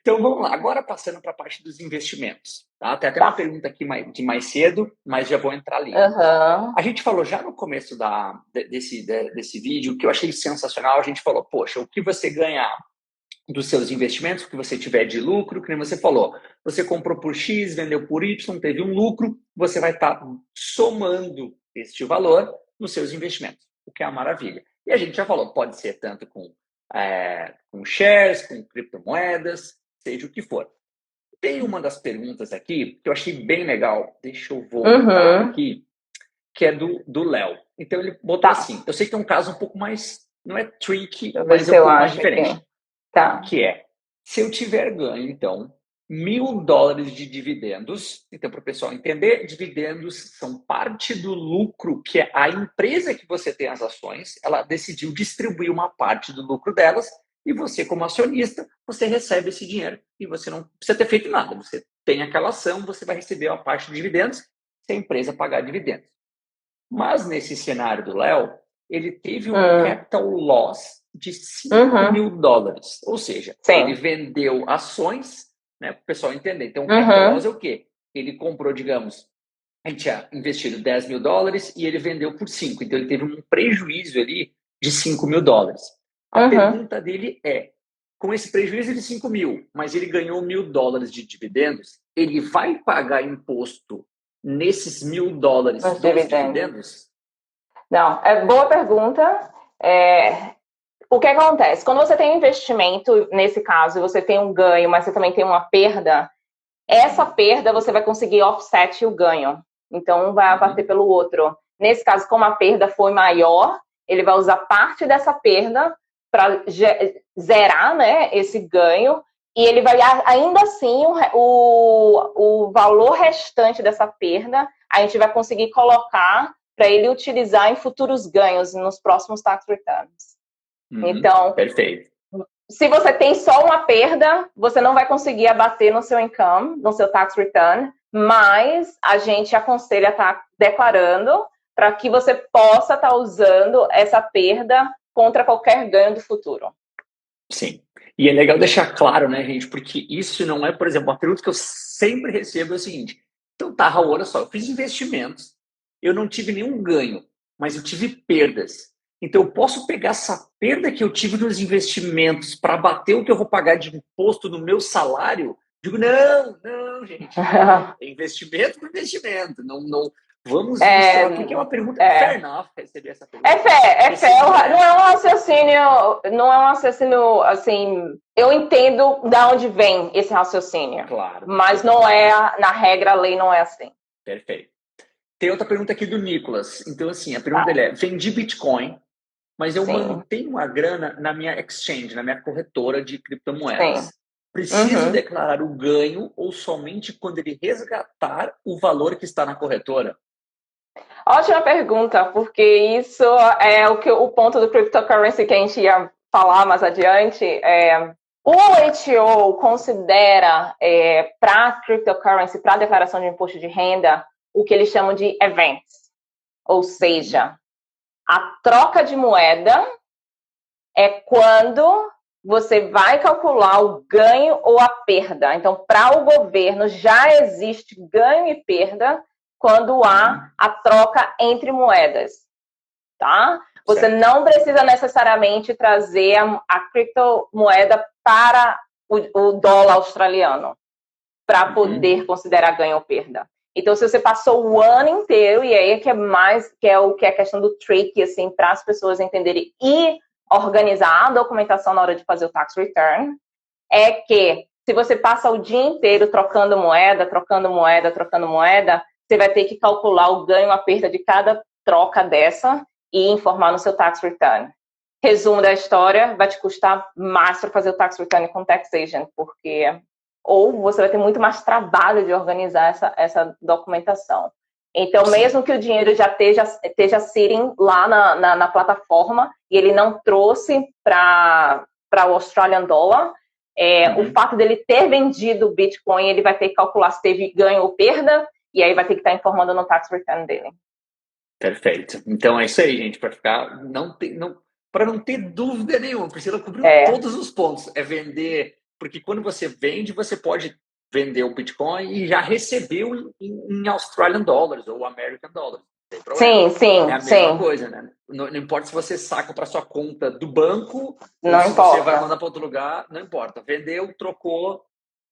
Então vamos lá, agora passando para a parte dos investimentos. Tá? Tem até uma Tá. pergunta aqui de mais cedo, mas já vou entrar ali. Aham. A gente falou já no começo desse vídeo, que eu achei sensacional, a gente falou, poxa, o que você ganhar dos seus investimentos, o que você tiver de lucro, que nem você falou, você comprou por X, vendeu por Y, teve um lucro, você vai estar somando este valor nos seus investimentos, o que é uma maravilha. E a gente já falou, pode ser tanto com shares, com criptomoedas, seja o que for. Tem uma das perguntas aqui que eu achei bem legal, deixa eu voltar Uhum. aqui, que é do Léo. Então ele botou Tá. assim, eu sei que é um caso um pouco mais, não é tricky, Deixa eu ver mas é se um eu pouco mais acho aqui. diferente, Tá. que é, se eu tiver ganho, então, US$ 1.000 de dividendos, então para o pessoal entender, dividendos são parte do lucro que a empresa que você tem as ações, ela decidiu distribuir uma parte do lucro delas e você, como acionista, você recebe esse dinheiro e você não precisa ter feito nada. Você tem aquela ação, você vai receber uma parte de dividendos se a empresa pagar dividendos. Mas nesse cenário do Léo, ele teve um Hum. capital loss de cinco Uhum. mil dólares. Ou seja, ele Sim. vendeu ações, né, para o pessoal entender. Então, o capital loss Uhum. é o quê? Ele comprou, digamos, a gente tinha investido US$ 10.000 e ele vendeu por 5. Então, ele teve um prejuízo ali de US$ 5.000. A Uhum. pergunta dele é, com esse prejuízo de 5 mil, mas ele ganhou US$ 1.000 de dividendos, ele vai pagar imposto nesses US$ 1.000 Os dos dividendos. dividendos? Não, é boa pergunta. É, o que acontece? Quando você tem um investimento, nesse caso, você tem um ganho, mas você também tem uma perda, essa Uhum, perda você vai conseguir offset o ganho. Então, um vai abater uhum, pelo outro. Nesse caso, como a perda foi maior, ele vai usar parte dessa perda para zerar, né, esse ganho, e ele vai, ainda assim, o valor restante dessa perda, a gente vai conseguir colocar para ele utilizar em futuros ganhos nos próximos tax returns. uhum. Então, Perfeito. se você tem só uma perda, você não vai conseguir abater no seu income, no seu tax return, mas a gente aconselha estar declarando para que você possa estar usando essa perda contra qualquer ganho do futuro. Sim. E é legal deixar claro, né, gente, porque isso não é, por exemplo, uma pergunta que eu sempre recebo é o seguinte: então tá, Raul, olha só, eu fiz investimentos, eu não tive nenhum ganho, mas eu tive perdas. Então eu posso pegar essa perda que eu tive nos investimentos para bater o que eu vou pagar de imposto no meu salário? Digo, não, não, gente, é investimento por investimento. Não, não, vamos misturar, porque é É, uma pergunta fair é, enough receber essa pergunta. é fé, Recebi não é um essa. raciocínio, não é um raciocínio assim. Eu entendo de onde vem esse raciocínio, Claro, mas não é exatamente. na regra a lei não é assim. Perfeito. Tem outra pergunta aqui do Nicolas. Então, assim, a pergunta dele Tá, é: vendi Bitcoin, mas eu sim, mantenho a grana na minha exchange, na minha corretora de sim. criptomoedas. Preciso Uhum. declarar o ganho ou somente quando ele resgatar o valor que está na corretora? Ótima pergunta, porque isso é o ponto do cryptocurrency que a gente ia falar mais adiante. O HO considera para cryptocurrency, para declaração de imposto de renda, o que eles chamam de events, ou Uhum, seja, a troca de moeda é quando você vai calcular o ganho ou a perda. Então, para o governo, já existe ganho e perda quando há uhum, a troca entre moedas, tá? Você certo. não precisa necessariamente trazer a criptomoeda para o dólar australiano para Uhum, poder considerar ganho ou perda. Então, se você passou o ano inteiro, e aí é que é mais, que é o que é a questão do trick, assim, para as pessoas entenderem e organizar a documentação na hora de fazer o tax return, é que se você passa o dia inteiro trocando moeda, trocando moeda, trocando moeda, você vai ter que calcular o ganho, a perda de cada troca dessa e informar no seu tax return. Resumo da história, vai te custar mais para fazer o tax return com tax agent, porque ou você vai ter muito mais trabalho de organizar essa documentação. Então, sim. mesmo que o dinheiro já esteja sitting lá na plataforma e ele não trouxe para o Australian Dollar, o Uhum, fato dele ter vendido o Bitcoin, ele vai ter que calcular se teve ganho ou perda, e aí vai ter que estar informando no tax return dele. perfeito. Então é isso aí, gente, para ficar não ter, não, para não ter dúvida nenhuma, precisa cobrir É, todos os pontos. É vender porque quando você vende, você pode vender o Bitcoin e já recebeu em Australian Dollars ou American Dollars. Não tem problema. Sim, É a mesma sim. coisa, né? Não importa se você saca para sua conta do banco ou Não se você vai importa. mandar para outro lugar, não importa. Vendeu, trocou,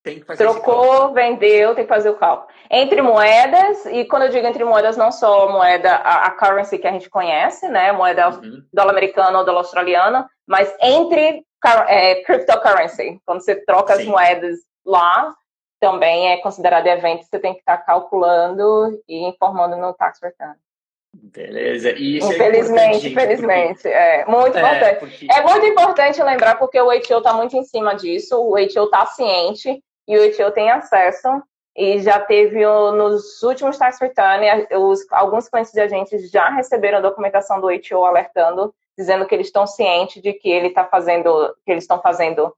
tem que fazer esse Trocou, cálculo. vendeu, tem que fazer o cálculo. Entre moedas, e quando eu digo entre moedas, não só a moeda, a currency que a gente conhece, né? Moeda dólar americano ou dólar australiano, mas entre cryptocurrency. Quando você troca as moedas lá, também é considerado evento, você tem que estar calculando e informando no tax return. Beleza. E isso infelizmente, é importante, infelizmente. É muito importante. Porque... É muito importante lembrar, porque o HO está muito em cima disso, o HO está ciente e o HO tem acesso. E já teve, nos últimos tax return, alguns clientes de agentes já receberam a documentação do HO alertando, dizendo que eles estão cientes de que eles estão fazendo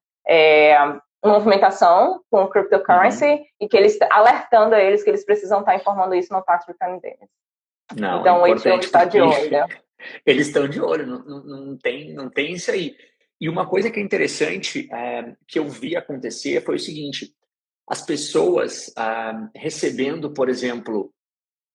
movimentação com cryptocurrency e que eles alertando a eles que eles precisam estar informando isso no tax return deles. Não, então, o HO está de olho. Eles estão de olho, não tem isso aí. E uma coisa que é interessante que eu vi acontecer foi o seguinte: as pessoas recebendo, por exemplo,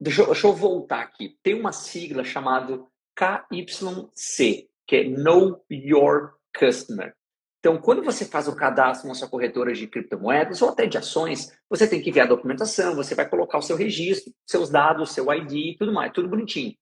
deixa eu voltar aqui, tem uma sigla chamada KYC, que é Know Your Customer. Então, quando você faz o cadastro na sua corretora de criptomoedas ou até de ações, você tem que ver a documentação, você vai colocar o seu registro, seus dados, seu ID e tudo mais, tudo bonitinho.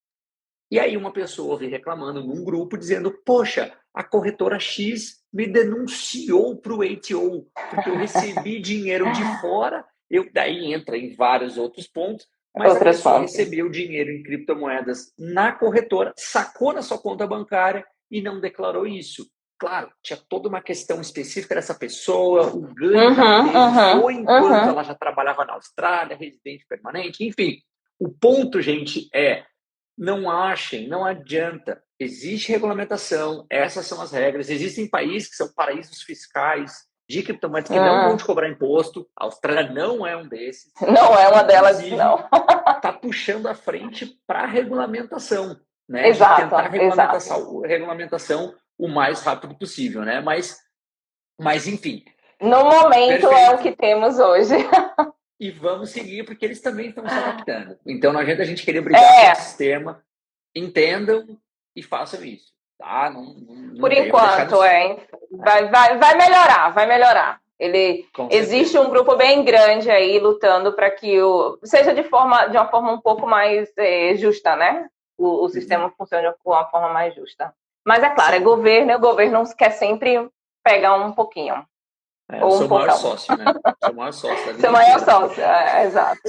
E aí uma pessoa vem reclamando num grupo dizendo, poxa, a corretora X me denunciou para o ATO, porque eu recebi dinheiro de fora, daí entra em vários outros pontos, mas a pessoa recebeu dinheiro em criptomoedas na corretora, sacou na sua conta bancária e não declarou isso. Claro, tinha toda uma questão específica dessa pessoa, o ganho da empresa foi enquanto ela já trabalhava na Austrália, residente permanente, enfim. O ponto, gente, não achem, não adianta. Existe regulamentação, essas são as regras. Existem países que são paraísos fiscais de criptomoedas que não vão te cobrar imposto. A Austrália não é um desses. Não é uma delas, não. Está puxando à frente para a regulamentação, né? Exato, de tentar regulamentação o mais rápido possível, né? Mas enfim. No momento perfeito. É o que temos hoje. E vamos seguir, porque eles também estão se adaptando. Então, não adianta a gente querer brigar com o sistema. Entendam e façam isso. Tá? Não por enquanto, vai melhorar. Existe um grupo bem grande aí lutando para que seja de uma forma um pouco mais justa, né? O sistema funcione de uma forma mais justa. Mas é claro, o governo quer sempre pegar um pouquinho. Eu sou o maior sócio, né? Sou o maior sócio da vida. Seu maior sócio, exato.